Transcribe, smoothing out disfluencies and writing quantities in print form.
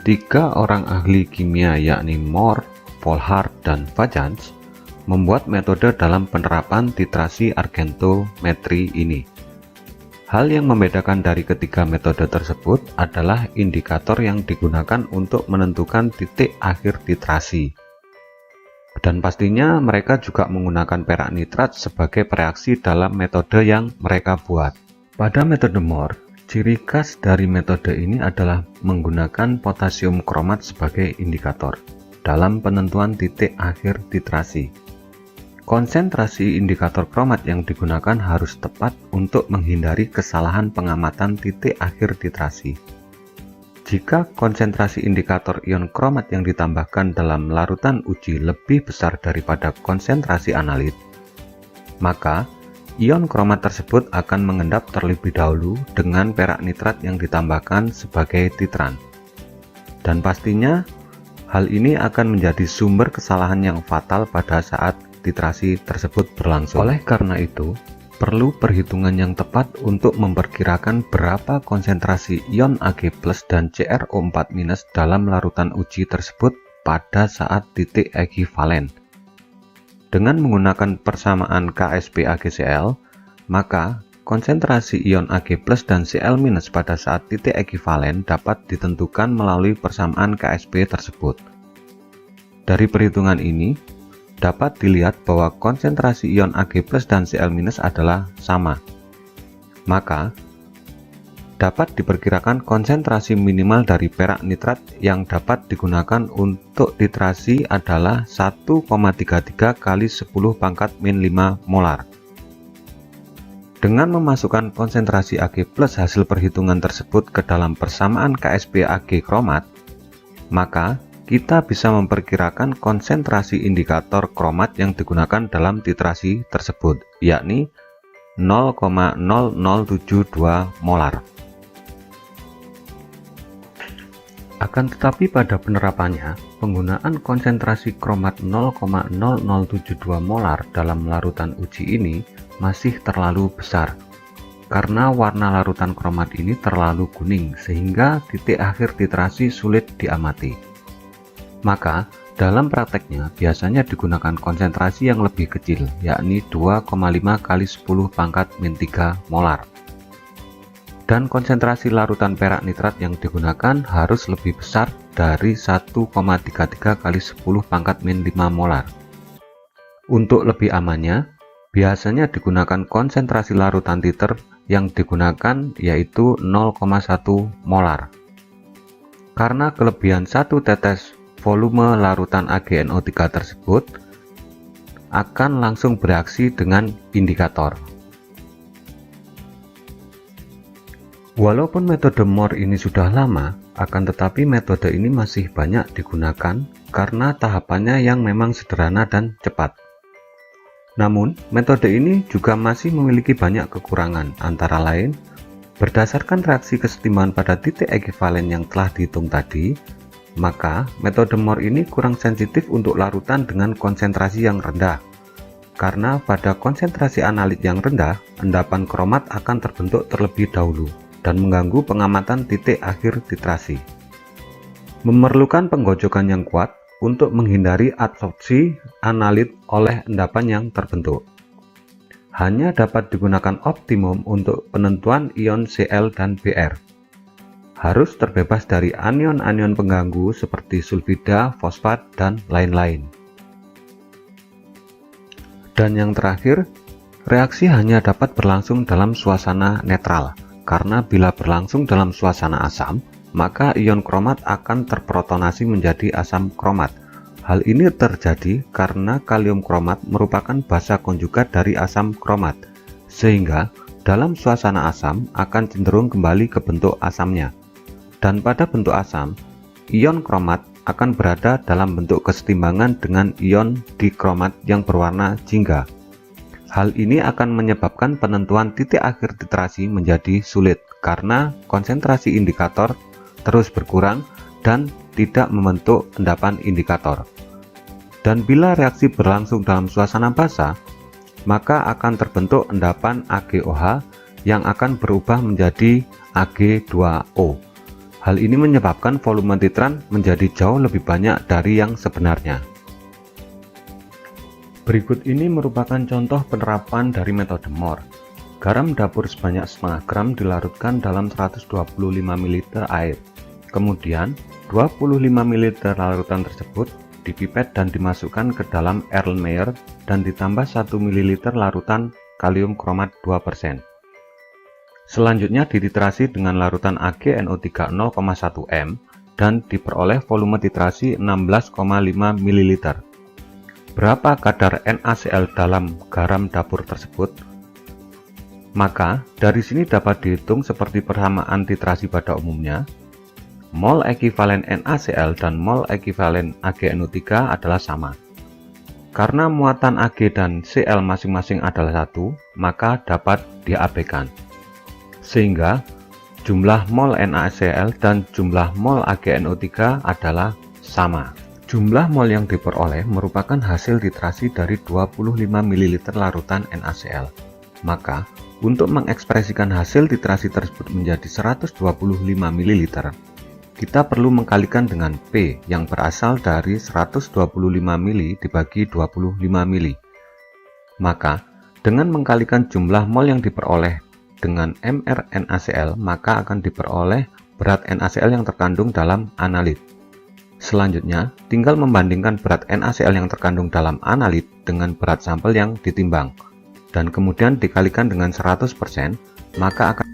Tiga orang ahli kimia yakni Mohr, Volhard, dan Vajans membuat metode dalam penerapan titrasi argentometri ini. Hal yang membedakan dari ketiga metode tersebut adalah indikator yang digunakan untuk menentukan titik akhir titrasi. Dan pastinya mereka juga menggunakan perak nitrat sebagai pereaksi dalam metode yang mereka buat. Pada metode Mohr, ciri khas dari metode ini adalah menggunakan potasium kromat sebagai indikator dalam penentuan titik akhir titrasi. Konsentrasi indikator kromat yang digunakan harus tepat untuk menghindari kesalahan pengamatan titik akhir titrasi. Jika konsentrasi indikator ion kromat yang ditambahkan dalam larutan uji lebih besar daripada konsentrasi analit, maka ion kromat tersebut akan mengendap terlebih dahulu dengan perak nitrat yang ditambahkan sebagai titran. Dan pastinya, hal ini akan menjadi sumber kesalahan yang fatal pada saat titrasi tersebut berlangsung. Oleh karena itu, perlu perhitungan yang tepat untuk memperkirakan berapa konsentrasi ion Ag+ dan CrO4- dalam larutan uji tersebut pada saat titik ekivalen. Dengan menggunakan persamaan Ksp AgCl, maka konsentrasi ion Ag+ dan Cl- pada saat titik ekivalen dapat ditentukan melalui persamaan Ksp tersebut. Dari perhitungan ini, dapat dilihat bahwa konsentrasi ion Ag+ dan Cl- adalah sama. Maka, dapat diperkirakan konsentrasi minimal dari perak nitrat yang dapat digunakan untuk titrasi adalah 1,33 kali 10⁻⁵ molar. Dengan memasukkan konsentrasi Ag+ hasil perhitungan tersebut ke dalam persamaan Ksp Ag kromat, maka kita bisa memperkirakan konsentrasi indikator kromat yang digunakan dalam titrasi tersebut, yakni 0,0072 molar. Akan tetapi pada penerapannya, penggunaan konsentrasi kromat 0,0072 molar dalam larutan uji ini masih terlalu besar, karena warna larutan kromat ini terlalu kuning sehingga titik akhir titrasi sulit diamati. Maka, dalam prakteknya biasanya digunakan konsentrasi yang lebih kecil, yakni 2,5 kali 10⁻⁻³ molar. Dan konsentrasi larutan perak nitrat yang digunakan harus lebih besar dari 1,33 kali 10⁻⁵ molar. Untuk lebih amannya, biasanya digunakan konsentrasi larutan titer yang digunakan yaitu 0,1 molar. Karena kelebihan 1 tetes volume larutan AgNO3 tersebut akan langsung bereaksi dengan indikator. Walaupun metode Mohr ini sudah lama, akan tetapi metode ini masih banyak digunakan karena tahapannya yang memang sederhana dan cepat. Namun, metode ini juga masih memiliki banyak kekurangan, antara lain, berdasarkan reaksi kesetimbangan pada titik ekivalen yang telah dihitung tadi, maka metode Mohr ini kurang sensitif untuk larutan dengan konsentrasi yang rendah. Karena pada konsentrasi analit yang rendah, endapan kromat akan terbentuk terlebih dahulu dan mengganggu pengamatan titik akhir titrasi. Memerlukan penggojokan yang kuat untuk menghindari absorpsi analit oleh endapan yang terbentuk. Hanya dapat digunakan optimum untuk penentuan ion Cl dan Br. Harus terbebas dari anion-anion pengganggu seperti sulfida, fosfat, dan lain-lain. Dan yang terakhir, reaksi hanya dapat berlangsung dalam suasana netral, karena bila berlangsung dalam suasana asam, maka ion kromat akan terprotonasi menjadi asam kromat. Hal ini terjadi karena kalium kromat merupakan basa konjugat dari asam kromat, sehingga dalam suasana asam akan cenderung kembali ke bentuk asamnya. Dan pada bentuk asam, ion kromat akan berada dalam bentuk kesetimbangan dengan ion dikromat yang berwarna jingga. Hal ini akan menyebabkan penentuan titik akhir titrasi menjadi sulit karena konsentrasi indikator terus berkurang dan tidak membentuk endapan indikator. Dan bila reaksi berlangsung dalam suasana basah, maka akan terbentuk endapan AgOH yang akan berubah menjadi Ag2O. Hal ini menyebabkan volume titran menjadi jauh lebih banyak dari yang sebenarnya. Berikut ini merupakan contoh penerapan dari metode Mohr. Garam dapur sebanyak setengah gram dilarutkan dalam 125 ml air. Kemudian, 25 ml larutan tersebut dipipet dan dimasukkan ke dalam Erlenmeyer dan ditambah 1 ml larutan kalium kromat 2%. Selanjutnya dititrasi dengan larutan AgNO3 0,1 m dan diperoleh volume titrasi 16,5 ml. Berapa kadar NaCl dalam garam dapur tersebut? Maka dari sini dapat dihitung seperti persamaan titrasi pada umumnya. Mol ekivalen NaCl dan mol ekivalen AgNO3 adalah sama. Karena muatan Ag dan Cl masing-masing adalah 1, maka dapat diabaikan. Sehingga jumlah mol NaCl dan jumlah mol AgNO3 adalah sama. Jumlah mol yang diperoleh merupakan hasil titrasi dari 25 ml larutan NaCl. Maka, untuk mengekspresikan hasil titrasi tersebut menjadi 125 ml, kita perlu mengkalikan dengan P yang berasal dari 125 mili dibagi 25 mili. Maka, dengan mengkalikan jumlah mol yang diperoleh dengan mR NaCl, maka akan diperoleh berat NaCl yang terkandung dalam analit. Selanjutnya, tinggal membandingkan berat NaCl yang terkandung dalam analit dengan berat sampel yang ditimbang, dan kemudian dikalikan dengan 100%, maka akan